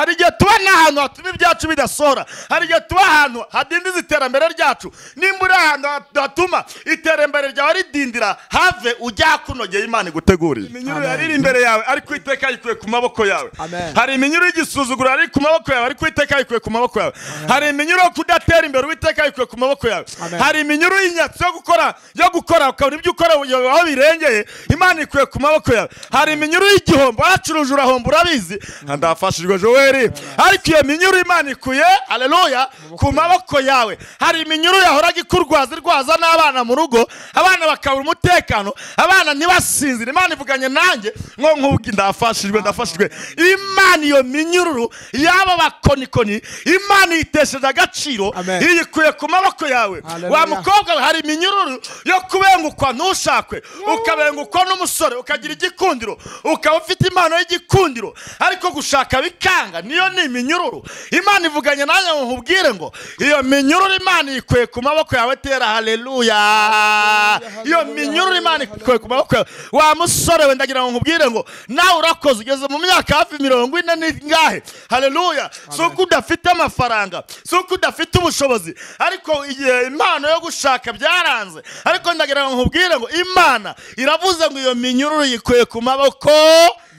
hari igihe tuba n'ahantu hatuma ibyacu bidasohora, hari igihe tuba ahantu hadindiza iterambere ryacu. Nimba uri ahantu hatuma iterambere ryawe ridindira, have ujya kunogeye Imana iguteguriye. Iminyururu yari imbere yawe ariko Uwiteka yikuye ku maboko yawe. Hari iminyururu y'igisuzuguro ari ku maboko yawe ariko Uwiteka yikuye ku maboko yawe. Hari iminyururu yo kudatera imbere Uwiteka yikuye ku maboko yawe. Hari iminyururu y'inyatsi yo gukora ukabona ibyo ukora aho birengeye, Imana ikuye ku maboko yawe. Hari iminyururu y'igihombo, wacuruje urahomba urabizi, ndafashijwe Joel, ariko iyo minyururu Imana ikuye haleluya ku maboko yawe. Hari iminyururu yahoraga ikurwaza n'abana mu rugo, abana bakabura umutekano, abana ntibasinzire. Imana ivuganye nanjye ngo nkubwi ndafashijwe. Imana iyo minyururu yaba bakonikoni Imana yitesheje agaciro, iyikuye ku maboko yawe. Wa mukobwa, hari iminyururu yo kubengukwa ntushakwe, ukabengukwa n'umusore ukagira igikundiro, ukaba ufite impano y'igikundiro ariko gushaka bikanga. Niyo ni iminyururu. Imana ivuganye nanjye ngo nkubwire ngo iyo minyururu Imana yikuye ku maboko yawe. Tera haleluya. Iyo minyururu Imana ikuye ku maboko yawe. Wa musore we, ndagira ngo nkubwire ngo nawe urakoze, ugeze mu myaka hafi 40 n'ingahe. Haleluya. Suko udafite amafaranga, suko udafite ubushobozi, ariko igihe impano yo gushaka byaranze, ariko ndagira ngo nkubwire ngo Imana iravuze ngo iyo minyururu yikuye ku maboko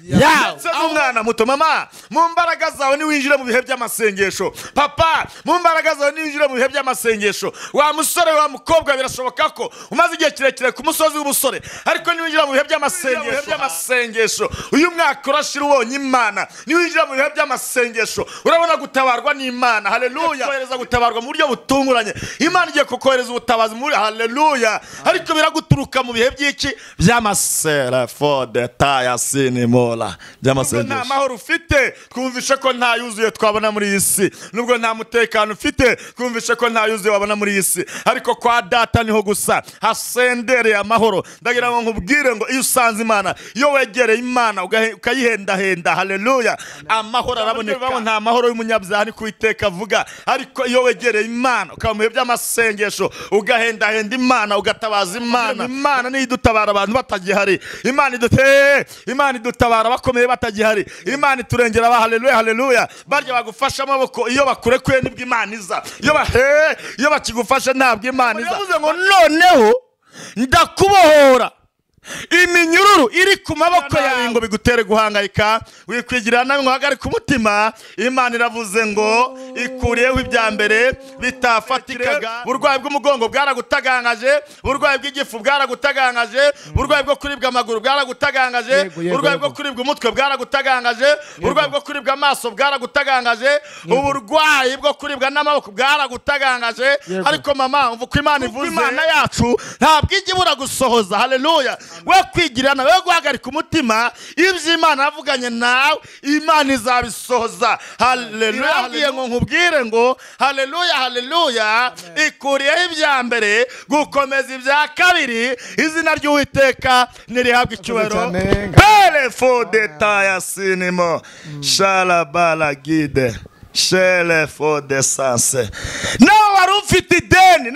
yawe. Umwana muto, mama, mu mbaraga zawe niwinjire mu bihe by'amasengesho. Papa, mu mbaraga zawe niwinjire mu bihe by'amasengesho. Wa musore, wa mukobwa, birashoboka ko umaze igihe kirekire ku musozi w'ubusore, ariko niwinjira mu bihe by'amasengesho uyu mwaka urashira ubonye Imana. Niwinjira mu bihe by'amasengesho urabona gutabarwa n'Imana. Haleluya. Kohereza gutabarwa mu buryo butunguranye. Imana igiye kukohereza ubutabazi muri haleluya, ariko biraguturuka mu bihe by'iki by'amasera for the tire sinimo nta mahoro ufite, twumvishe ko nta yuzuye twabona muri iyi si. Nubwo nta mutekano ufite, twumvishe ko nta yuzuye wabona muri iyi si, ariko kwa Data niho gusa hasendereye amahoro. Ndagira ngo nkubwire ngo iyo usanze Imana, iyo wegereye Imana ukayihendahenda, haleluya, amahoro araboneka. Nta mahoro y'umunyabyaha ni Uwiteka avuga, ariko iyo wegereye Imana ukaba mu bihe by'amasengesho ugahendahenda Imana, ugatabaza Imana. Imana niyo idutabara abantu batagihari. Imana idutabara bakomeye batagihari. Imana iturengera aba haleluya. Barya bagufasha amaboko iyo bakurekuye nibwo Imana iza. Iyo bakigufasha ntabwo Imana iza. Yavuze ngo noneho ndakubohora iminyururu iri ku maboko yawe ngo bigutere guhangayika, wikwigira nawe ngo hagarike umutima. Imana iravuze ngo ikuriyeho ibya mbere bitafatikaga. Burwayi bw'umugongo bwaragutagangaje, burwayi bw'igifu bwaragutagangaje, burwayi bwo kuribwa amaguru bwaragutagangaje, burwayi bwo kuribwa umutwe bwaragutagangaje, burwayi bwo kuribwa amaso bwaragutagangaje, uburwayi bwo kuribwa n'amaboko bwaragutagangaje. Ariko mama, umva uko Imana ivuze. Imana yacu ntabwo ijya ibura gusohoza. Haleluya. We kwigirana, we guhagarika umutima, ibyo Imana yavuganye nawe Imana izabisohoza. Haleluya. Yagiye ngo nkubwire ngo haleluya, ikuriyeho ibya mbere gukomeza ibya kabiri. Izina ry'Uwiteka nirihabwa icyubahiro. Pele fode taya sinimo shalabala gide shele fode sanse. Nawe wari ufite ideni,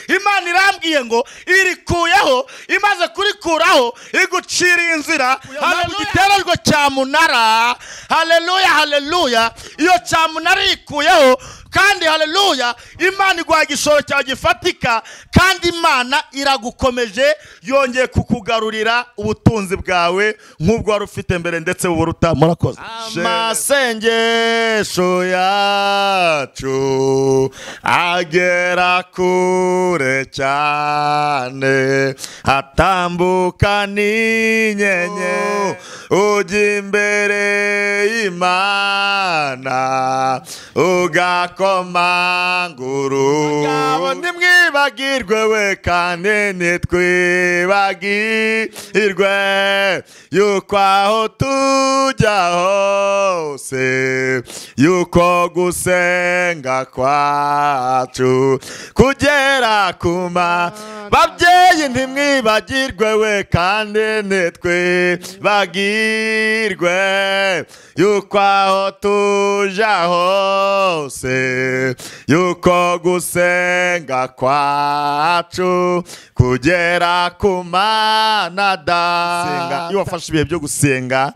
Imana irambwiye ngo irikuyeho. Imaze kurikuraho igucira inzira. Haleluya. Igitererwa cyamunara. Haleluya. Iyo cyamunara ikuyeho kandi haleluya, Imana iguha igishoro cyawe gifatika, kandi Imana iragukomeje, yongeye kukugarurira ubutunzi bwawe nk'ubwo wari ufite mbere ndetse buruta. Murakoze. Amasengesho yacu agera kure cyane, atambuka n'inyenye, ujya imbere y'Imana ugakomanguru. Ngabo ntimwibagirwe we kandi ntitwibagirwe yuko aho tujya hose, yuko gusenga kwacu kugera kuma. Babyeyi ntimwibagirwe we kandi ntitwibagirwe yuko aho tujya hose, yuko gusenga kwacu kugera ku Mana Data. Iyo wafashe ibihe byo gusenga,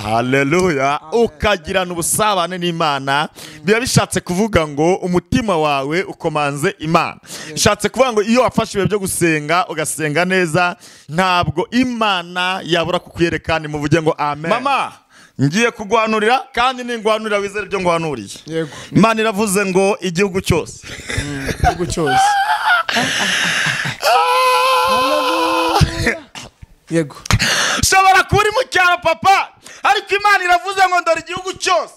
haleluya, ukagirana ubusabane n'Imana biba bishatse kuvuga ngo umutima wawe ukomanze Imana. Bishatse kuvuga ngo iyo wafashe ibihe byo gusenga ugasenga neza ntabwo Imana yabura kukwerekana. Muvuge ngo amen. Mama ngiye kugwanurira kandi ningwanurira wizere ibyo ngwanuriye. Yego. Imana iravuze ngo igihugu cyose. Igihugu cyose. Yego. Shobora kuri mu cyaro papa, ariko Imana iravuze ngo ndora igihugu cyose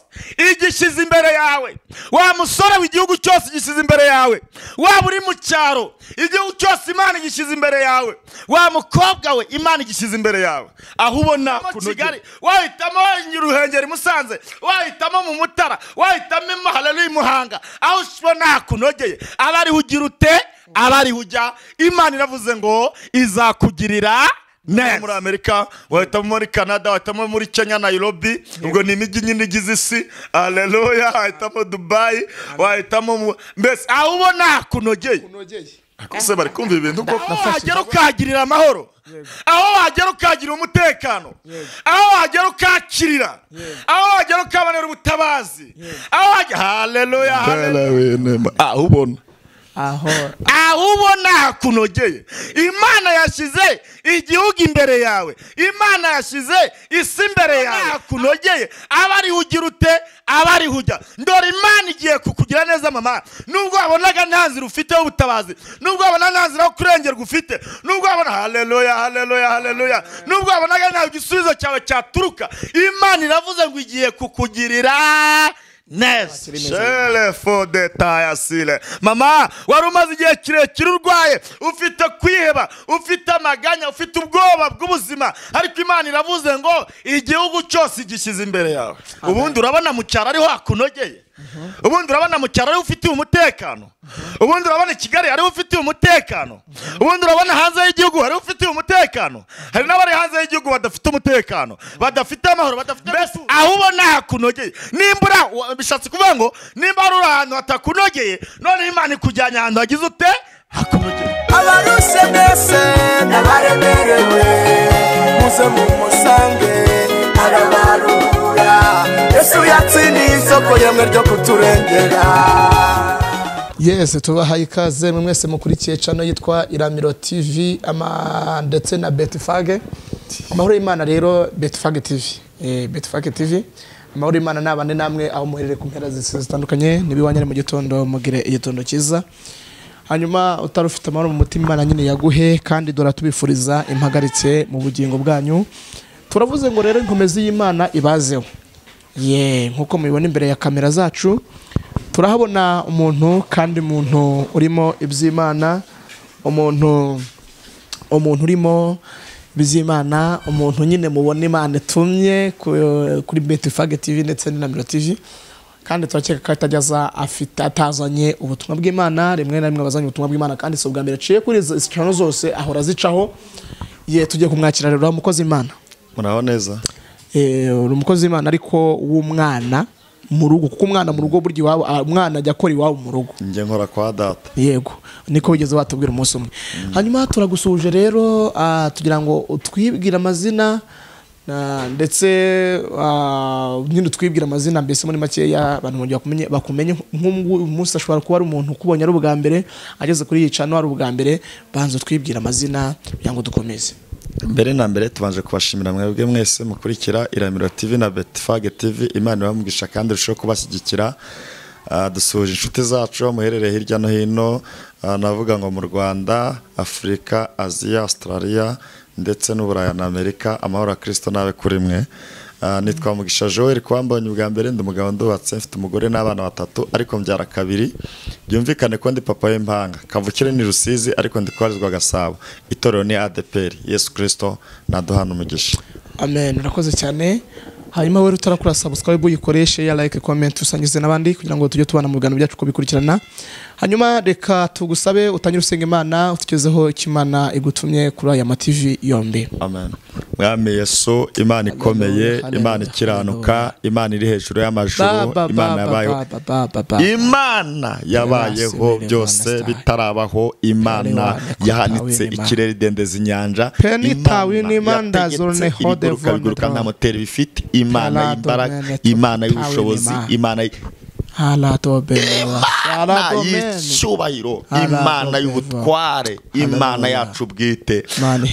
igishize imbere yawe. Wa musore w'igihugu cyose igishize imbere yawe. Waba uri mu cyaro igihugu cyose Imana igishize imbere yawe. Wa mukobwa we Imana igishize imbere yawe. Aho ubona Kigali wahitamo Ruhengeri Musanze, wahitamo mu Mutara, wahitamo Haleluya Muhanga, aho ubona kunogeye abari hugira ute abari hujya. Imana iravuze ngo izakugirira neza. Muri Amerika, wahitamo muri Canada, wahitamo muri Kenya Nairobi, ubwo ni imijyi nyine igize isi. Haleluya. Wahitamo Dubai, wahitamo mbese aho ubona kunogeye. Akose bari kumva ibintu ko wagera ukagirira amahoro, aho wagera ukagira umutekano, aho wagera ukakirira, aho wagera ukabonera ubutabazi, aho wagera. Haleluya. Haleluya. Aho ubona aho ubona hakunogeye. Imana yashize igihugu imbere yawe. Imana yashize isi imbere yawe. Hakunogeye abari hugira ute abari hujya. Ndora Imana igiye kukugira neza mama. Nubwo wabonaga ntanzira ufite ubutabazi, nubwo wabona ntanzira kurengerwa ufite, nubwo wabona haleluya haleluya haleluya, nubwo wabonaga nta gisubizo cyawe cyaturuka, Imana iravuze ngo igiye kukugirira neza. Shele fode tayasile. Mama wari umaze igihe kirekire urwaye, ufite kwiheba, ufite amaganya, ufite ubwoba bw'ubuzima, ariko Imana iravuze ngo igihugu cyose igishize imbere yawe. Ubundi urabona mu cyaro ariho hakunogeye. Ubundi urabona mu cyaro ariho ufite umutekano. Ubundi urabona Kigali ariho ufite umutekano. Ubundi urabona hanze y'igihugu ariho ufite umutekano. Hari n'abari hanze y'igihugu badafite umutekano, badafite amahoro, badafite mbese aho ubona hakunogeye. Nimbura bishatse kuvuga ngo nimba ari ahantu hatakunogeye, none Imana ikujyanye ahantu hagize ute hakunogeye. Abaruse mbese n'abaremerewe muze mu musange arabarura. Yesu yatsindiye isoko yemwe ryo kuturengera. Yes, tubahaye ikaze mwese mukurikiye channel yitwa Iramiro TV ndetse na Betfage. Amahoro y'Imana rero Betfage TV. Betfage TV. Amahoro y'Imana nabane namwe aho muherere ku mpera zitandukanye nibiwanyare mu gitondo mugire igitondo cyiza. Hanyuma utarufite amahoro mu mutima Imana nyine yaguhe kandi dora tubifuriza impagaritse mu bugingo bwanyu. Turavuze ngo rero inkomezi y'Imana ibazeho. Nkuko mubibona imbere ya kamera zacu turahabona umuntu kandi umuntu urimo iby'Imana, umuntu urimo bizimana, umuntu nyine mubona Imana itumye kuri Betfage TV ndetse na Iramiro TV. Kandi turakeka ko atajyaza afite atazanye ubutumwa bw'Imana, rimwe na rimwe bazanye ubutumwa bw'Imana kandi so bwa mbere ciye kuri izi channel zose ahora zicaho. Tugiye kumwakira rero umukozi Imana. Muraho neza. Uri umukozi Imana ariko w'umwana mu rugo, kuko umwana mu rugo buryo iwabo umwana ajya akora iwabo mu rugo. Nje nkora kwa data. Yego niko bigeze batubwira umunsi umwe. Hanyuma turagusuje rero tugira ngo utwibwira amazina ndetse nyine twibwira amazina mbese muri makeya abantu bakumenye nk'umunsi ashobora kuba ari umuntu kubonye ari ubwa mbere ageze kuri iyi channel ari ubwa mbere. Banzo twibwira amazina kugira ngo dukomeze. Mbere na mbere tubanje kubashimira mwebwe mwese mukurikira Iramiro TV na Betfage TV. Imana ibamugisha kandi rusho kubashyigikira. Dusoje inshuti zacu muherereye hirya no hino, navuga ngo mu Rwanda, Afrika, Aziya, Australia ndetse n'Uburaya na Amerika. Amahoro ya Kristo nabe kuri mwe. Nitwa Mugisha Joel, kwambonye ubwa mbere ndi umugabo ndubatse, mfite umugore n'abana 3 ariko mbyara 2. Byumvikane ko ndi papa w'impanga, kavukire ni Rusizi ariko ndi kwarizwa Gasabo. Itorero ni ADPR. Yesu Kristo naduhana umugisha. Amen. Urakoze cyane. Hanyuma wewe utarakora subscribe uyikoreshe ya like comment usangize nabandi kugira ngo tujye tubana mu biganiro byacu ko bikurikirana. Hanyuma reka tugusabe utanyura usenga Imana utugezeho ikimana igutumye kuri aya TV yombi. Amen. Mwami Yesu, Imana ikomeye, Imana ikiranuka, Imana iri hejuru y'amajuru, Imana yabayeho. Imana yabayeho byose bitarabaho, Imana yahanitse ikirere dendeza inyanja, Imana yategetse ibiguruka nta moteri bifite, Imana y'imbaraga, Imana y'ubushobozi, Imana y'icyubahiro, Imana y'ubutware, Imana yacu bwite.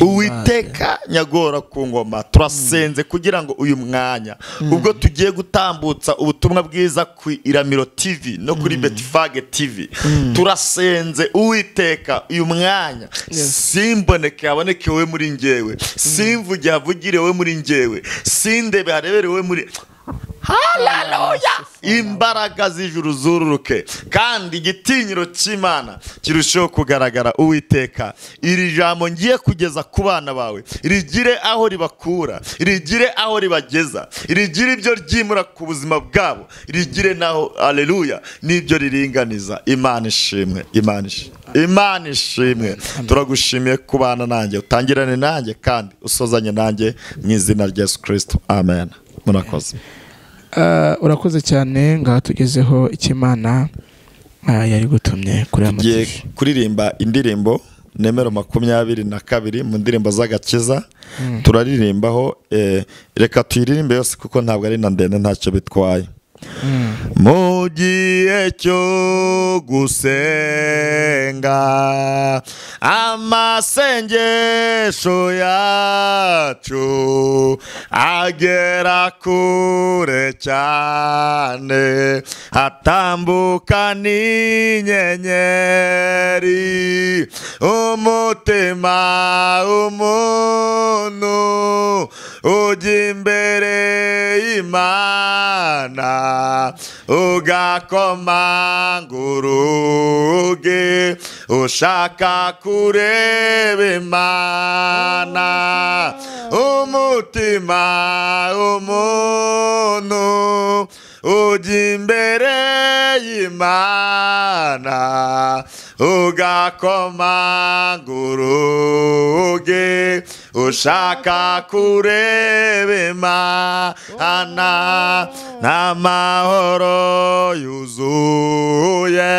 Uwiteka nyagora ku ngoma, turasenze kugira ngo uyu mwanya ubwo tugiye gutambutsa ubutumwa bwiza ku Iramiro TV no kuri Betifage TV, turasenze Uwiteka uyu mwanya simboneke haboneke we muri njyewe, simvuge havugire we muri njyewe, sindebe harebere we muri. Haleluya! Imbaraga z'ijuru zururuke kandi igitinyiro cy'Imana kirusheho kugaragara. Uwiteka, iri jambo ngiye kugeza ku bana bawe rigire aho ribakura, rigire aho ribageza, rigire ibyo ryimura ku buzima bwabo, rigire naho haleluya n'ibyo riringaniza. Imana ishimwe, Imana ishimwe. Turagushimiye kubana nanjye, utangirane nanjye kandi usozanye nanjye mu izina rya Yesu Kristo, amen. Murakoze. Urakoze cyane, ngaha tugezeho ikimana yari gutumye kuri tugiye kuririmba indirimbo nemero 22 mu ndirimbo z'agakiza. Turaririmbaho, reka tuyiririmbe yose kuko ntabwo ari na ndende, ntacyo bitwaye. Mu gihe cyo gusenga amasengesho yacu agera kure cyane, hatambuka n'inyenyeri, umutima umuntu ujya imbere y'Imana ugakomanga urugi ushaka kureba Imana, umutima umuntu ujya imbere y'Imana ugakomanga urugi ushaka kureba Imana, n'amahoro yuzuye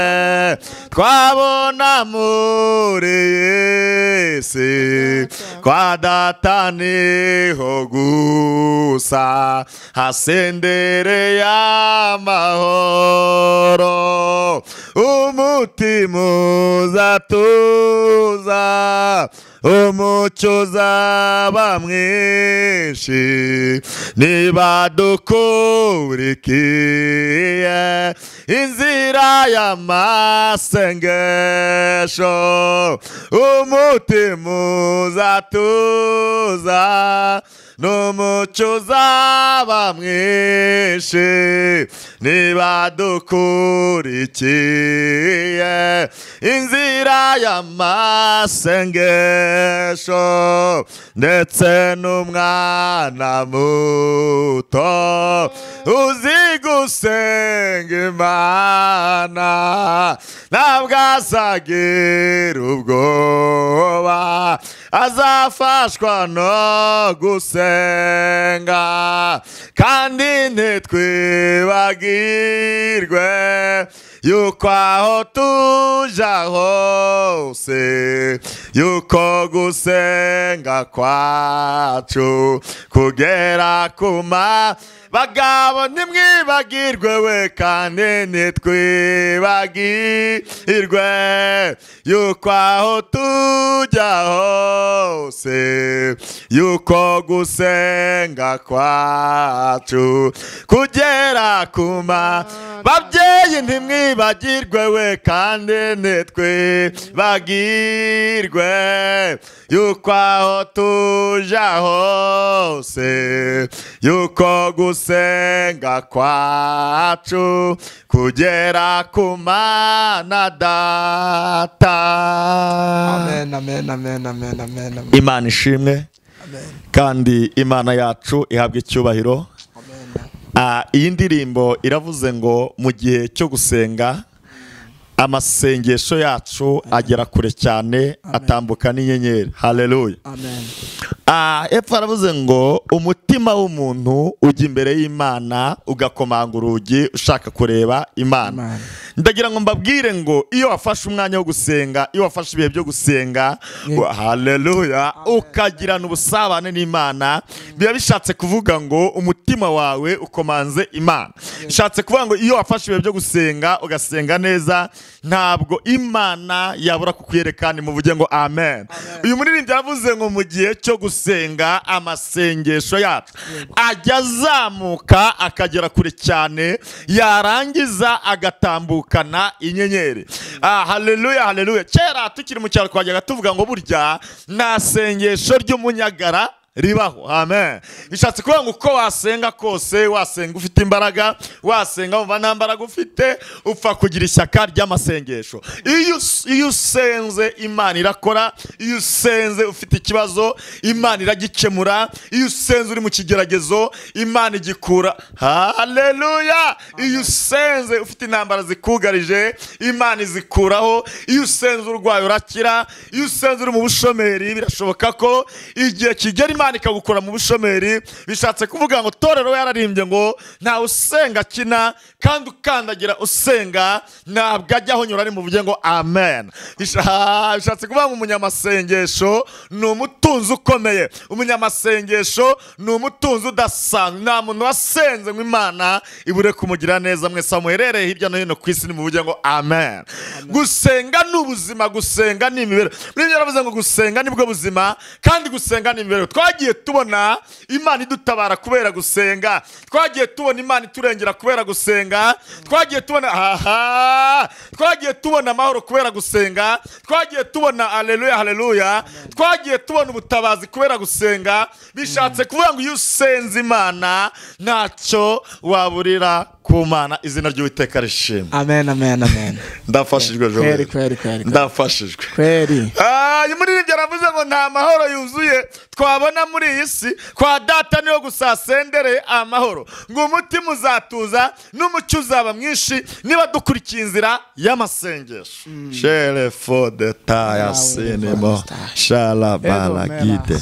twabona muri Yesu, kwa Data niho gusa hasendereye amahoro, umutima uzatuza, umucyo uzaba mwinshi niba dukurikiye inzira y'amasengesho, umutima uzatuza n'umucyo uzaba mwinshi niba dukurikiye inzira y'amasengesho, ndetse n'umwana muto uzi gusenga Imana ntabwo azagira ubwoba, azafashwa no gusenga, kandi ntitwibagirwe yuko aho tuja hose, yuko gusenga kwacu kugera kuma bagabo ntimwibagirwe we, kandi ntitwibagirwe yuko aho tujya hose, yuko gusenga kwacu kugera kuma babyeyi ntimwibagirwe we, kandi ntitwibagirwe yuko aho tuja hose, yuko gusenga kwacu kugera ku Mana Data. Amen, amen, amen, amen, amen, amen. Imana ishimwe kandi Imana yacu ihabwa icyubahiro. Iyi ndirimbo iravuze ngo mu gihe cyo gusenga amasengesho yacu agera kure cyane, atambuka n'inyenyeri. Haleluya. Epfo aravuze ngo umutima w'umuntu ujya imbere y'Imana ugakomanga urugi ushaka kureba Imana, ndagira ngo mbabwire ngo iyo wafashe umwanya wo gusenga, iyo wafashe ibihe byo gusenga, haleluya, ukagirana ubusabane n'Imana, biba bishatse kuvuga ngo umutima wawe ukomanze Imana. Bishatse kuvuga ngo iyo wafashe ibihe byo gusenga ugasenga neza, ntabwo Imana yabura kukwerekana. Muvuge ngo amen. Uyu muririmbyi yavuze ngo mu gihe cyo gusenga amasengesho yacu ajya azamuka akagera kure cyane, yarangiza agatambukana inyenyeri. Haleluya, haleluya. Kera tukiri mu cyaro twajyaga tuvuga ngo burya nta sengesho ry'umunyagara ribaho. Amen. Bishatse kuvuga ngo uko wasenga kose, wasenga ufite imbaraga, wasenga umva nta mbaraga ufite, upfa kugira ishyaka ry'amasengesho. Iyo usenze Imana irakora, iyo usenze ufite ikibazo Imana iragikemura, iyo usenze uri mu kigeragezo Imana igikura. Haleluya. Iyo usenze ufite intambara zikugarije Imana izikuraho, iyo usenze urwaye urakira, iyo usenze uri mu bushomeri birashoboka ko igihe kigera Imana ikagukura mu bushomeri. Bishatse kuvuga ngo torero yararimbye ngo nta usenga kina, kandi ukandagira usenga ntabwo ajyaho nyura. Ari muvuge ngo amen. Bishatse kuvuga ngo umunyamasengesho ni umutunzi ukomeye, umunyamasengesho ni umutunzi udasanzwe. Nta muntu wasenze ngo Imana ibure kumugira neza. Mwese muherereye hirya no hino ku isi nimuvuge ngo amen. Gusenga ni ubuzima, gusenga ni imibereho. Muri yaravuze ngo gusenga nibwo buzima, kandi gusenga ni imibereho. Twagiye tubona Imana idutabara kubera gusenga, twagiye tubona Imana iturengera kubera gusenga, twagiye tubona amahoro kubera gusenga, twagiye tubona haleluya, haleluya, twagiye tubona ubutabazi kubera gusenga. Bishatse kuvuga ngo iyo usenze Imana ntacyo waburira ku Mana. Izina ry'Uwiteka rishimwe. Amen, amen, amen. Ndafashijwe Joel. Kweri. Ndafashijwe. Kweri. Uyu muririmbyi yaravuze ngo nta mahoro yuzuye twabona muri iyi si, kwa Data niho gusa hasendere amahoro, ngo umutima uzatuza n'umucyo uzaba mwinshi niba dukurikiye inzira y'amasengesho. Shere fode taya sinimo shala balagide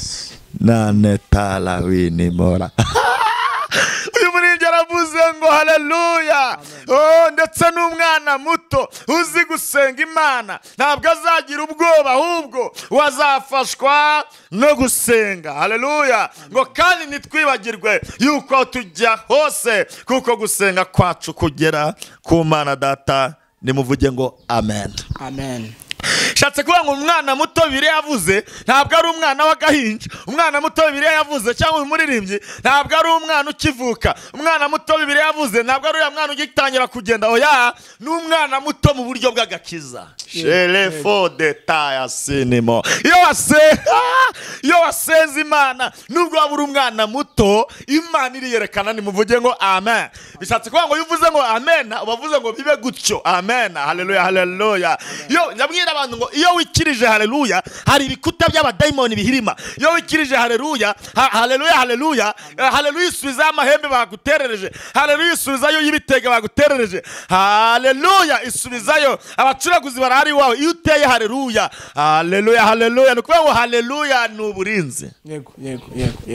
nane tala winimora. Uyu muririmbyi yaravuze ngo haleluya. Ndetse n'umwana muto uzi gusenga Imana ntabwo azagira ubwoba, ahubwo wazafashwa no gusenga. Haleluya. Ngo kandi nitwibagirwe yuko tujya hose, kuko gusenga kwacu kugera ku Mana Data. Nimuvuge ngo amen. Amen. Shatse kuvuga ngo umwana muto Bibiliya yavuze ntabwo ari umwana w'agahinja. Umwana muto Bibiliya yavuze cyangwa uyu muririmbyi ntabwo ari umwana ukivuka. Umwana muto Bibiliya yavuze ntabwo ari umwana ugitangira kugenda. Oya, ni umwana muto mu buryo bw'agakiza. Shelefo de taya sinimo. Iyo wasenze Imana nubwo waba uri umwana muto, Imana iriyerekana. Nimuvuge ngo amen. Bishatse kuvuga ngo uvuze ngo amen ubavuze ngo bibe gutyo. Amen. Haleluya, haleluya. Ndabwira abantu ngo iyo wikirije haleluya hari ibikuta by'abadayimoni bihirima. Iyo wikirije haleluya, haleluya, haleluya, haleluya isubiza amahembe baguterereje, haleluya isubizayo y'ibitega baguterereje, haleluya isubizayo abacuraguzi barahari wawe. Iyo uteye haleluya, haleluya, haleluya, nukuvuga ngo haleluya ni uburinzi. Yego.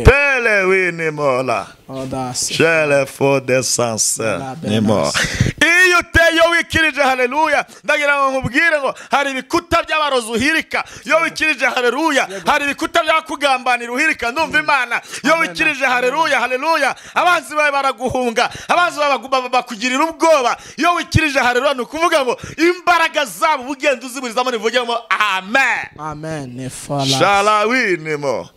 Tele winimola shele fo de sanse nimo. Iyo uteye wikirije haleluya, ndagira ngo nkubwire ngo hari ibikuta by'abarozi uhirika. Iyo wikirije haleluya hari ibikuta byakugambanira uhirika. Ndumva Imana. Iyo wikirije haleluya, haleluya, abanzi bawe baraguhunga, abanzi bawe bakugirira ubwoba. Iyo wikirije haleluya ni ukuvuga ngo imbaraga zabo ugenda uziburizamo. Nivuge ngo amen. Amen. Shalawinimo.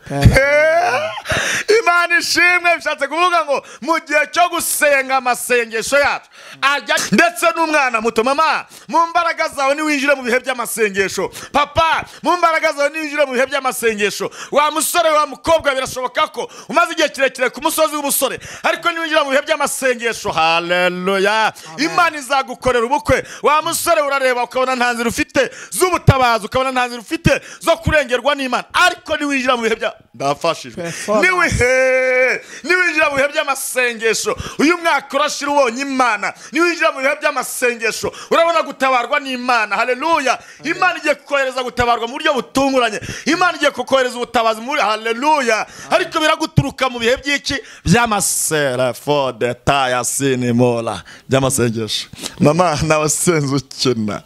Imana ishimwe. Bishatse kuvuga ngo mu gihe cyo gusenga amasengesho yacu ajya ndetse n'umwana muto. Mama, mu mbaraga zawe niwinjire mu bihe by'amasengesho. Papa, mu mbaraga zawe niwinjire mu bihe by'amasengesho. Wa musore wa mukobwa birashoboka ko umaze igihe kirekire ku musozi w'ubusore, ariko niwinjira mu bihe by'amasengesho, haleluya, Imana izagukorera ubukwe. Wa musore urareba ukabona nta nzira ufite z'ubutabazi, ukabona nta nzira ufite zo kurengerwa n'Imana, ariko niwinjira mu bihe bya ndafashijwe, niwinjira mu bihe by'amasengesho uyu mwaka urashira ubonye Imana. Niwinjira mu bihe by'amasengesho by'amasengesho urabona gutabarwa n'Imana. Haleluya. Imana igiye kukohereza gutabarwa mu buryo butunguranye. Imana igiye kukohereza ubutabazi muri haleluya. Ariko biraguturuka mu bihe by'iki by'amasera for the tire sinimola by'amasengesho. Mama nabasenze ukina.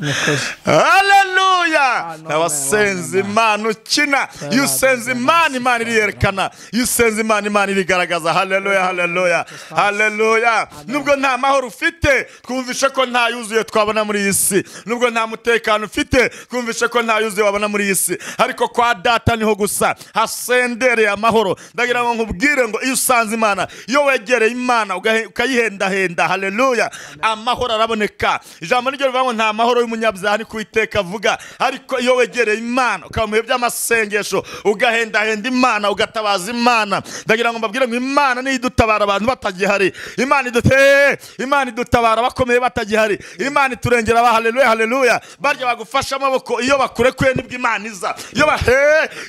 Haleluya. Nabasenze Imana ukina. You sense Imana, Imana iriyerekana. You sense Imana, Imana irigaragaza. Haleluya, haleluya, haleluya. Nubwo nta mahoro ufite twumvishe ko nta yuzuye twabona muri iyi si. Nubwo nta mutekano ufite twumvishe ko nta yuzuye wabona muri iyi si. Ariko kwa data niho gusa hasendereye amahoro. Ndagira ngo nkubwire ngo iyo usanze Imana, iyo wegereye Imana ukayihendahenda, haleluya, amahoro araboneka. Ijambo niryo rivuga ngo nta mahoro y'umunyabyaha ni kuiteka avuga. Ariko iyo wegereye Imana ukamuhe by'amasengesho ugahendahenda Imana ugatabaza Imana, ndagira ngo mbabwire ngo Imana ni idutabara abantu batagihari. Imana idutabara bakomeye batagihari. Imana iturengera ba haleluya, haleluya. Barya bagufasha amaboko iyo bakurekuye nibwo Imana iza.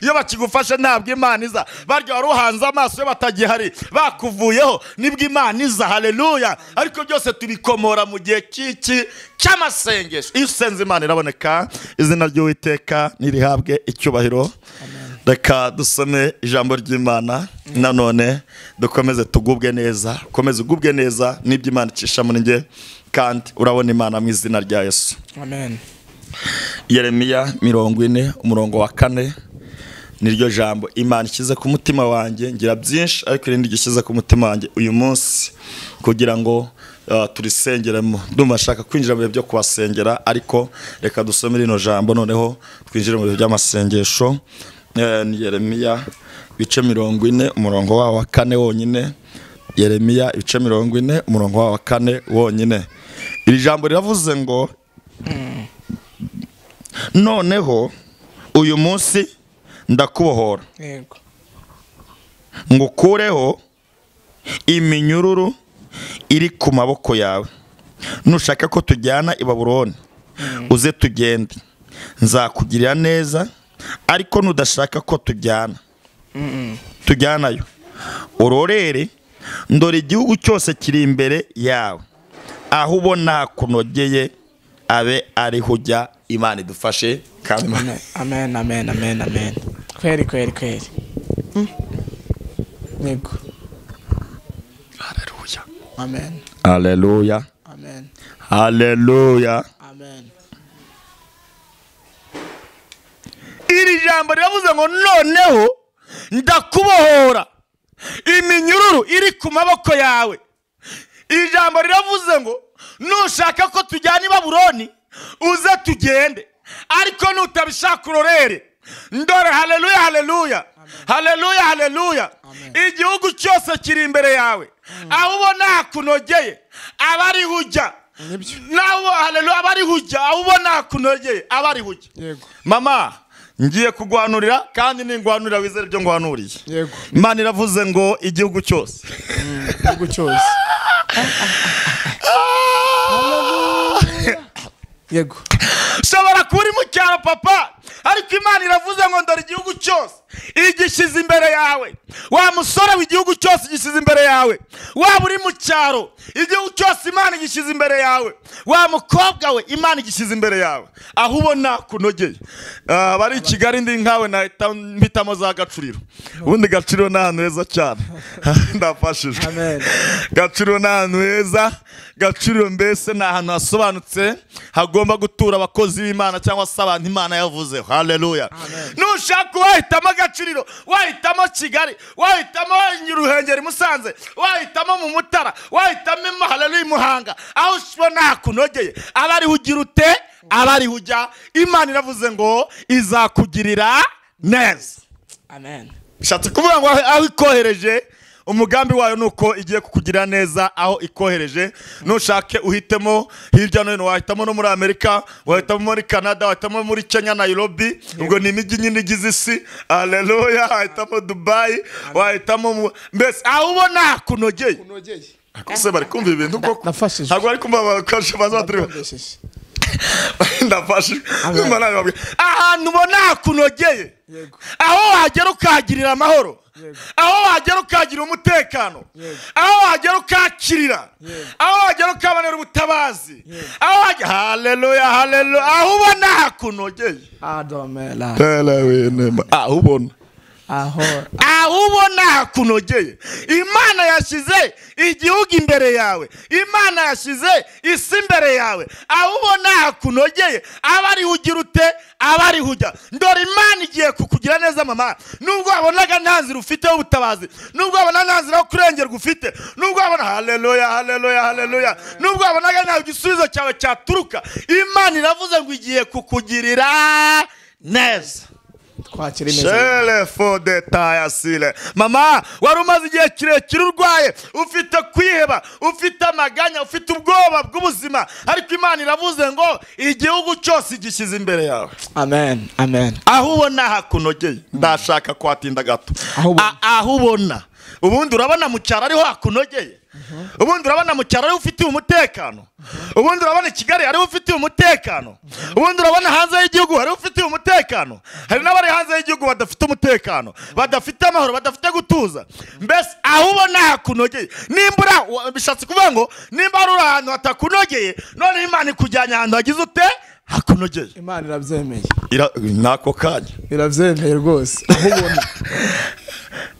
Iyo bakigufasha ntabwo Imana iza. Barya waruhanze amaso iyo batagihari bakuvuyeho nibwo Imana iza. Haleluya. Ariko byose tubikomora mu gihe kiki cy'amasengesho. Iyo usenze Imana iraboneka. Izina ry'Uwiteka nirihabwe icyubahiro. Reka dusome ijambo ry'Imana nanone dukomeze tugubwe neza. Komeze ugubwe neza n'ibyo Imana icisha muri nge kandi urabona Imana mu izina rya Yesu. Amen. Yeremiya 40:4 niryo jambo Imana ikize ku mutima wanjye. Ngira byinshi ariko irindi gishyize ku mutima wanjye uyu munsi kugira ngo turisengeremo. Ndumva nshaka kwinjira mu bihe byo kubasengera, ariko reka dusome rino jambo noneho twinjire mu bihe by'amasengesho. Ni Yeremiya 40:4 wonyine. Yeremiya 40:4 wonyine. Iri jambo riravuze ngo noneho uyu munsi ndakubohora, Yego. ngukureho iminyururu iri ku maboko yawe. Nushaka ko tujyana i Babuloni uze tugende, nzakugirira neza. Ariko nudashaka ko tujyanayo urorere, ndore igihugu cyose kiri imbere yawe, aho ubona kunogeye abe ariho ujya. Imana idufashe kandi Amen, amen, amen, amen. Kweri. Yego. haleluya, Amen. haleluya, Amen. haleluya. Amen. Iri jambo riravuze ngo noneho ndakubohora iminyururu iri ku maboko yawe. Iri jambo riravuze ngo nushaka ko tujyana i Babuloni uze tugende, ariko nutabishaka urorere, ndore. Haleluya, haleluya, haleluya, haleluya. Igihugu cyose kiri imbere yawe, aho ubona kunogeye abari hujya. Nawo haleluya, abari hujya, aho ubona kunogeye abari hujya. Yego. Mama ngiye kugwanurira kandi ningwanurira wizere byo ngwanuriye. Yego. Imana iravuze ngo igihugu cyose. Igihugu cyose. Yego. Shobora kuri mu cyaro papa, ariko Imana iravuze ngo ndore igihugu cyose igishyize imbere yawe. Wa musore w'igihugu cyose igishyize imbere yawe. Waba uri mu cyaro, igihugu cyose Imana igishyize imbere yawe. Wa mukobwa we, Imana igishyize imbere yawe, aho ubona kunogeye. Bari Kigali ndi nkawe nahita mpitamo za Gacuriro. Ubundi Gacuriro ni ahantu heza cyane. Ndafashijwe. Amen. Gacuriro ni ahantu heza. Gacuriro mbese ni ahantu hasobanutse hagomba gutura abakozi b'Imana cyangwa se abantu Imana yavuzeho. Haleluya. Nushaka wahitamo Gacuriro, wahitamo Kigali, wahitamo Ruhengeri Musanze, wahitamo mu Mutara, wahitamo haleluya Muhanga, aho ubona kunogeye abari hugira ute, abari hujya. Imana iravuze ngo izakugirira neza. Amen. Bishatse kuvuga ngo aho ikohereje umugambi wayo nuko igiye kukugira neza aho ikohereje. Nushake uhitemo hirya no hino, wahitamo no muri Amerika, wahitamo muri Canada, wahitamo muri Kenya Nairobi, ubwo ni imijyi nyine igize isi. Haleluya. Wahitamo Dubai, wahitamo mbese aho ubona kunogeye. Akose bari kumva ibintu koko. Nafashije. Ntabwo bari kumva bakasha bazatriwe. Ndafashije. Ahantu ubona kunogeye, aho wagera ukahagirira amahoro, aho wagera ukagira umutekano, aho wagera ukakirira, aho wagera ukabonera ubutabazi, aho wagera haleluya haleluya, aho ubona hakunogeye, aho ubona aho ubona hakunogeye. Imana yashyize igihugu imbere yawe, Imana yashyize isi imbere yawe, aho ubona hakunogeye aba ari ugira ute, aba ari ujya. Ndora Imana igiye kukugira neza mama, nubwo wabonaga nta nzira ufite ubutabazi, nubwo wabona nta nzira yo kurengerwa ufite, nubwo wabona haleluya haleluya haleluya, nubwo wabonaga nta igisubizo cyawe cyaturuka, Imana iravuze ngo igiye kukugirira neza. Mama, wari umaze igihe kirekire urwaye, ufite kwiheba, ufite amaganya, ufite ubwoba bw'ubuzima, ariko Imana iravuze ngo igihugu cyose igishyize imbere yawe. Amen, amen. Aho ubona hakunogeye, ndashaka kwatinda gato. Aho ubona, ubundi urabona mu cyaro ariho hakunogeye, ubundi urabona mu cyaro ariho ufite umutekano, ubundi urabona Kigali ariho ufite umutekano, ubundi urabona hanze y'igihugu ariho ufite umutekano. Hari n'abari hanze y'igihugu badafite umutekano, badafite amahoro, badafite gutuza. Mbese aho ubona hakunogeye, nimbura bishatse kuvuga ngo nimba ari ahantu hatakunogeye, none Imana ikujyanye ahantu hagize ute, hakunogeye. Imana irabyemeye, nako kanya irabyemeye rwose. Aho ubona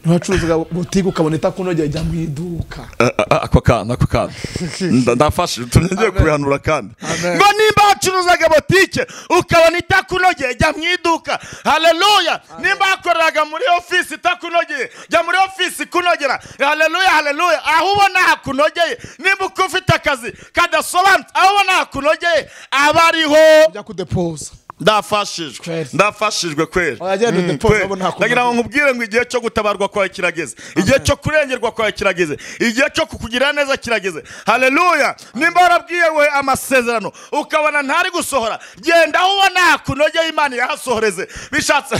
ntiwacuruza butike ukabona itakunogeye, jya mu iduka. Ako kana ndafashe tunyongeye kubihanura kandi ngo nimba wacuruzaga butike ukabona itakunogeye, jya mu iduka. Haleluya. Nimba wakoreraga muri ofisi itakunogeye, jya muri ofisi kunogera. Haleluya haleluya. Aho ubona hakunogeye, nimba uko ufite akazi kadasobanutse, aho ubona hakunogeye aba ariho jya kudepoza. Ndafashijwe kweli. Ndagira ngo nkubwire ngo igihe cyo gutabarwa kwawe kirageze, igihe cyo kurengerwa kwawe kirageze, igihe cyo kukugira neza kirageze. Haleluya. Nimba warabwiye we amasezerano ukabona ntari gusohora, genda aho ubona hakunogeye, Imana yahasohoreze. Bishatse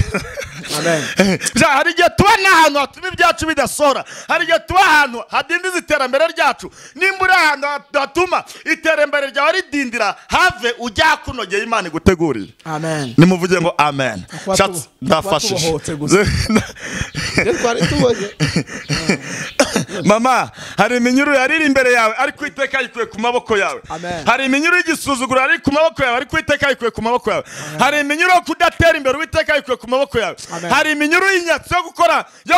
hari igihe tuba n'ahantu hatuma ibyacu bidasohora, hari igihe tuba ahantu hadindiza iterambere ryacu. Nimba uri ahantu hatuma iterambere ryawe ridindira, have ujya hakunogeye Imana iguteguriye. Amen. Nimuvuge ngo amen. Ndafashije. Mama, hari iminyuru yariri imbere yawe ariko iteka yikuye ku maboko yawe. Hari iminyuru y'igisuzuguro ari ku maboko yawe ariko iteka yikuye ku maboko yawe. Hari iminyuru yo kudatera imbere iteka yikuye ku maboko yawe. Hari iminyuru y'inyatsi yo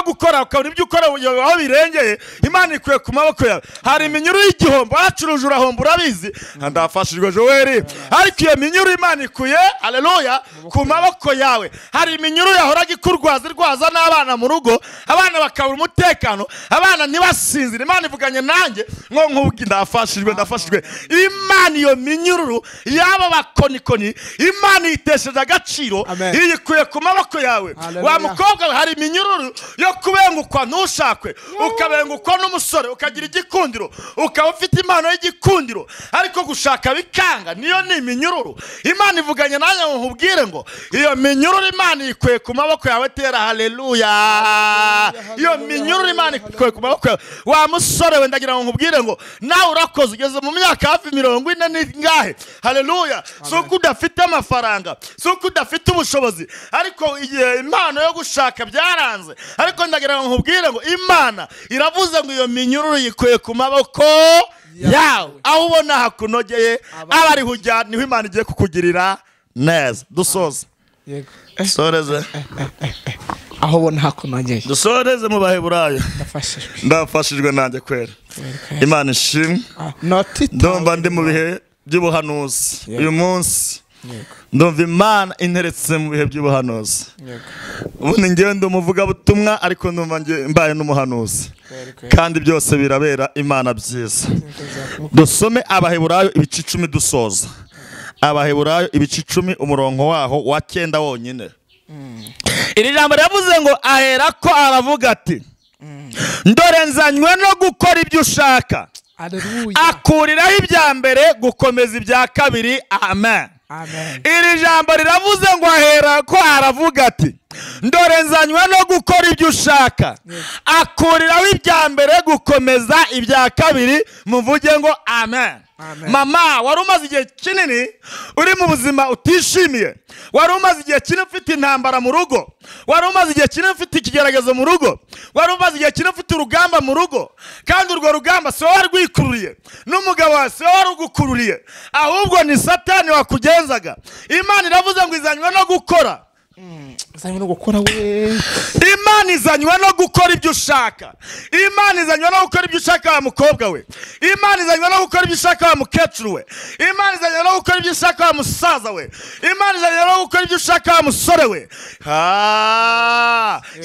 gukora ukabona ibyo ukora aho birengeye, Imana ikuye ku maboko yawe. Hari iminyuru y'igihombo, wacuruje urahomba urabizi, ndafashijwe Joel, ariko iyo minyuru Imana ikuye haleluya ku maboko yawe. Hari iminyuru yahoraga ikurwaza n'abana mu rugo, abana bakabura umutekano, abana ntibasinzire. Imana ivuganye nanjye ngo nkubwi ndafashijwe. Imana iyo minyururu yaba bakonikoni, Imana yitesheje agaciro, iyikuye ku maboko yawe. Wa mukobwa, hari iminyururu yo kubengukwa ntushakwe, ukabengukwa n'umusore ukagira igikundiro, ukaba ufite impano y'igikundiro ariko gushaka bikanga, niyo ni iminyururu. Imana ivuganye nanjye ngo nkubwire ngo iyo minyururu Imana yikuye ku maboko yawe. Tera haleluya. Iyo minyururu Imana yikuye ku maboko yawe. Wa musore we, ndagira ngo nkubwire ngo nawe urakoze, ugeze mu myaka hafi 40 n'ingahe. Haleluya. Suko udafite amafaranga, suko udafite ubushobozi, ariko igihe impano yo gushaka byaranze, ariko ndagira ngo nkubwire ngo Imana iravuze ngo iyo minyururu yikuye ku maboko yawe. Aho ubona hakunogeye aba ari hujya, niho Imana igiye kukugirira neza. Dusoze. Yego. Soreze. Aho ubona hakunogeye. Dusoreze mu Baheburayo. Ndafashijwe nanjye kwera. Imana ishimwe. Ndumva ndi mu bihe by'ubuhanuzi uyu munsi. Ndumva Imana interetse mu bihe by'ubuhanuzi. Ubundi ngewe ndi umuvugabutumwa, ariko ndumva mbaye n'umuhanuzi, kandi byose birabera Imana byiza. Dusome Abaheburayo ibice 10 dusoza. Abaheburayo ibice 10 umurongo waho wa 9 wonyine. Iri jambo yavuze ngo aherako aravuga ati, ndore nzanywe no gukora ibyo ushaka. Akuriraho ibya mbere gukomeza ibya kabiri. Amen. Iri jambo riravuze ngo aherako aravuga ati, ndore nzanywe no gukora ibyo ushaka akuriraho ibya mbere gukomeza ibya kabiri muvuge ngo amen. Mama wari umaze igihe kinini uri mu buzima utishimiye, wari umaze igihe kinini ufite intambara mu rugo, wari umaze igihe kinini ufite ikigeragezo mu rugo, wari umaze igihe kinini ufite urugamba mu rugo, kandi urwo rugamba si wowe warwikururiye n'umugabo wawe si wowe warugukururiye, ahubwo ni Satani wakugenzaga. Imana iravuze ngo izanywe no gukora. Izanywe no gukora we. Imana izanywe no gukora ibyo ushaka. Imana izanywe no gukora ibyo ushaka wa mukobwa we. Imana izanywe no gukora ibyo ushaka wa mukecuru we. Imana izanywe no gukora ibyo ushaka wa musaza we. Imana izanywe no gukora ibyo ushaka wa musore we.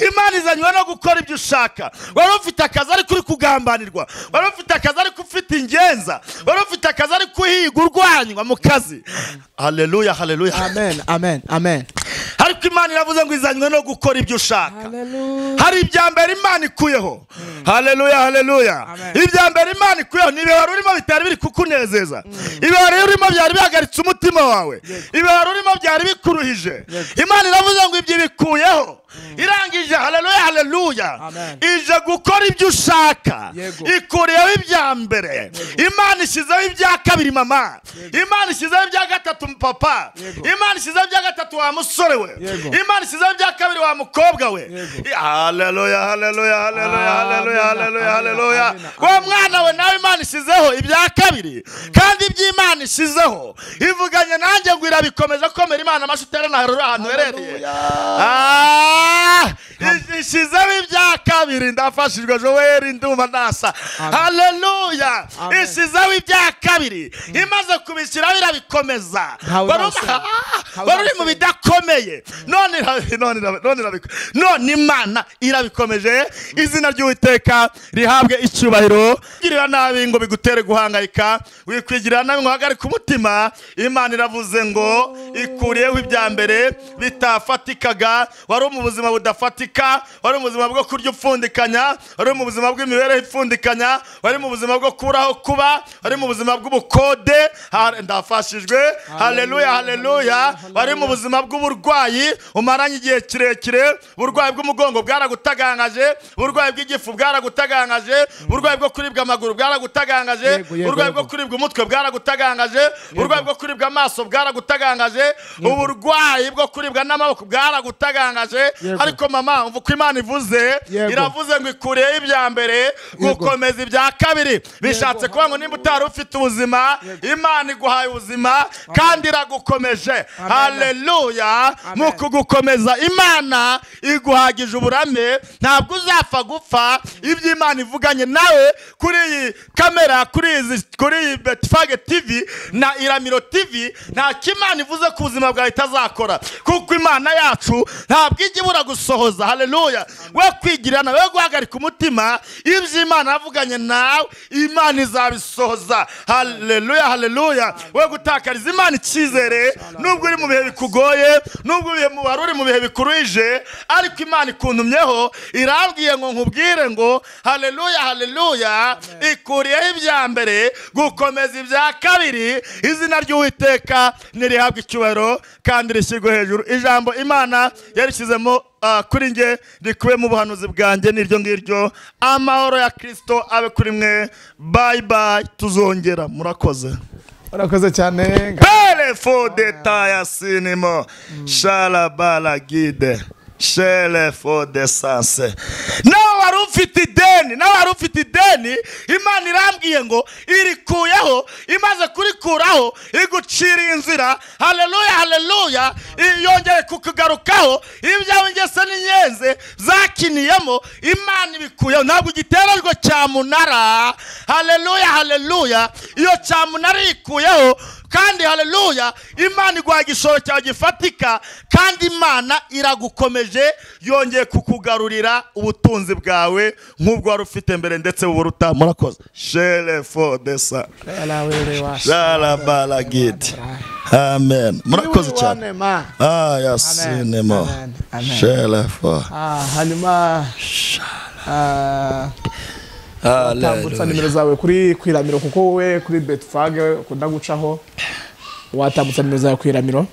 Imana izanywe no gukora ibyo ushaka. Wari ufite akazi ariko uri kugambanirwa, wari ufite akazi ariko ufite ingenza, wari ufite akazi ariko uhiga urwanywa mu kazi. Haleluya, haleluya. Amen, amen, amen. Ariko Imana iravuze ngo izanywe no gukora ibyo ushaka. Hari ibya mbere Imana ikuyeho. Haleluya, haleluya. Ibya mbere Imana ikuyeho nibe wari urimo bitari biri kukunezeza, ibe wari urimo byari bihagaritse umutima wawe, ibe wari urimo byari bikuruhije. Imana iravuze ngo ibyo bikuyeho, irangije. Haleluya, haleluya. Ije gukora ibyo ushaka, ikuriyeho ibya mbere. Imana ishyizeho ibya kabiri mama, Imana ishyizeho ibya gatatu papa, Imana ishyizeho ibya gatatu wa musore we, Imana ishyizeho ibya kabiri wa mukobwa we. Haleluya, haleluya, haleluya, haleluya, haleluya, haleluya. Wa mwana we nawe Imana ishyizeho ibya kabiri, kandi iby'Imana ishyizeho ivuganye nanjye ngo irabikomeje komera Imana amashutere na ahantu herereye. Ishyizeho ibya kabiri. Ndafashijwe Joel ndumva nasa. Haleluya. Ishyizeho ibya kabiri, imaze kubishyiraho irabikomeza. Wari uri mu bidakomeye, none Imana irabikomeje. Izina ry'Uwiteka rihabwe icyubahiro. Girira nabi ngo bigutere guhangayika, wikwigirira nabi ngo hagarike umutima. Imana iravuze ngo ikuriyeho ibya mbere bitafatikaga. Wari mu buzima budafatika, wari mu buzima bwo kurya upfundikanya, wari mu buzima bw'imibereho ipfundikanya, wari mu buzima bwo kuraho kuba, wari mu buzima bw'ubukode. Ndafashijwe. Haleluya, haleluya. Wari mu buzima bw'uburwayi umaranye igihe kirekire, uburwayi bw'umugongo bwaragutagangaje, uburwayi bw'igifu bwaragutagangaje, uburwayi bwo kuribwa amaguru bwaragutagangaje, uburwayi bwo kuribwa umutwe bwaragutagangaje, uburwayi bwo kuribwa amaso bwaragutagangaje, uburwayi bwo kuribwa n'amaboko bwaragutagangaje. Ariko mama umva uko Imana ivuze, iravuze ngo ikuriyeho ibya mbere gukomeza ibya kabiri. Bishatse kuba ngo nimba utari ufite ubuzima, Imana iguhaye ubuzima kandi iragukomeje. Haleluya. Mu kugukomeza Imana iguhagije uburame, ntabwo uzapfa gupfa. Ibyo Imana ivuganye nawe kuri iyi kamera, kuri iyi Betifage TV na Iramiro TV, nta kimana ivuze ku buzima bwawe itazakora, kuko Imana yacu ntabwo ijya ibura gusohoza. Haleluya. We kwigirana, we guhagarika umutima, ibyo Imana yavuganye nawe Imana izabisohoza. Haleluya, haleluya. We gutakariza Imana icyizere nubwo uri mu bihe bikugoye, nubwo wari uri mu bihe bikuruhije, ariko Imana ikuntumyeho irambwiye ngo nkubwire ngo haleluya, haleluya. Ikuriyeho ibya mbere gukomeza ibya kabiri. Izina ry'Uwiteka nirihabwe icyubahiro kandi rishyirwe hejuru. Ijambo Imana yarishyizemo kuri nge rikuwe mu buhanuzi bwanjye niryo ngiryo. Amahoro ya Kristo abe kuri mwe. Bye bye, tuzongera. Murakoze. Urakoze cyane. Pele fodeta ya sinimo shalabala guide shele fodesanse. Nawe wari ufite ideni, Imana irambwiye ngo irikuyeho, imaze kurikuraho igucira inzira. Haleluya, haleluya. Yongeye kukugarukaho ibyawe ngese n'inyenze zakiniyemo, Imana ibikuyeho. Ntabwo igitererwa cyamunara. Haleluya, haleluya. Iyo cyamunara ikuyeho, kandi haleluya, Imana iguha igishoro cyawe gifatika, kandi Imana iragukomeje, yongeye kukugarurira ubutunzi bwawe nk'ubwo wari ufite mbere ndetse buruta. Murakoze. Shele fodesa shala balagit. Amen. Murakoze cyane. Yasinemo shele fo. Hanyuma watambutsa nimero zawe kuri Iramiro, kuko wowe kuri Betifage ukunda gucaho, watambutsa nimero zawe kuri Iramiro.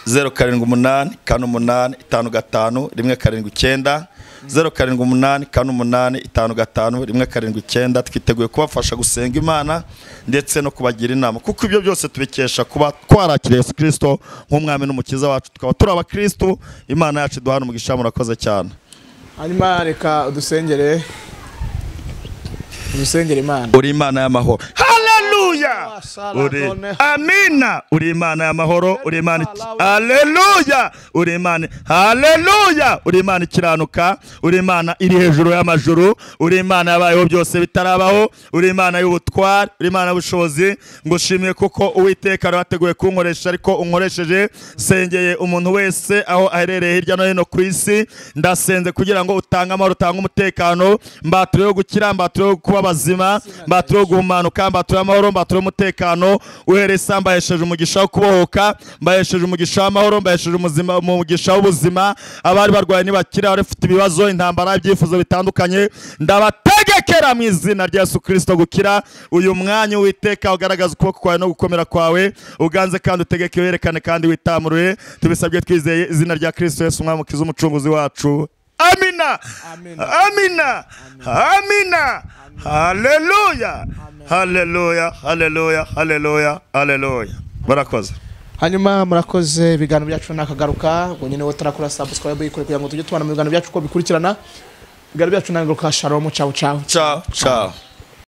0788 58 55 179 0788 58 55 179. twiteguye kubafasha gusenga Imana ndetse no kubagira inama, kuko ibyo byose tubikesha kuba twarakiriye Yesu Kristo nk'umwami n'umukiza wacu, tukaba turi abakristo. Imana yacu duhana umugisha, murakoze cyane. hanyuma reka udusengere Imana. Uri Imana y'amahoro. Haleluya. Uri amina. Uri Imana y'amahoro. Uri Imana. Haleluya. Uri Imana. Haleluya. Uri Imana ikiranuka. Uri Imana iri hejuru y'amajuru. Uri Imana yabayeho byose bitarabaho. Uri Imana y'ubutware. Uri Imana y'ubushobozi. Ngushimiye kuko Uwiteka wateguye kunkoresha, ariko unkoresheje. Sengeye umuntu wese aho aherereye hirya no hino ku isi. Ndasenze kugira ngo utange amahoro, utange umutekano, mbaturiye gukira, mbaturiye kuba bazima, mbaturiye guhumanuka, mbaturiye amahoro, mbaturiye umutekano. Uhereza mbahesheje umugisha wo kubohoka, mbahesheje umugisha w'amahoro, mbahesheje umugisha w'ubuzima. Abari barwaye nibakira, abafite ibibazo, intambara, ibyifuzo bitandukanye, ndabategekera mu izina rya Yesu Kristo gukira. Uyu mwanya Uwiteka ugaragaza ukuboko kwawe no gukomera kwawe, uganze kandi utegeke, werekane kandi witamurure. Tubisabye twizeye izina rya Kristo Yesu, umwami ukiza, umucunguzi wacu. Amina. Amina. Amina. Haleluya. Haleluya. Haleluya. Haleluya. Haleluya. Barakoze. Hanyuma murakoze, ibiganiro byacu nakagaruka ngo nyine wowe tarakora subscribe ikore kugira ngo tujye tubana mu biganiro byacu uko bikurikirana. Ibiganiro byacu nagaruka. Shalom, ciao ciao. Ciao ciao.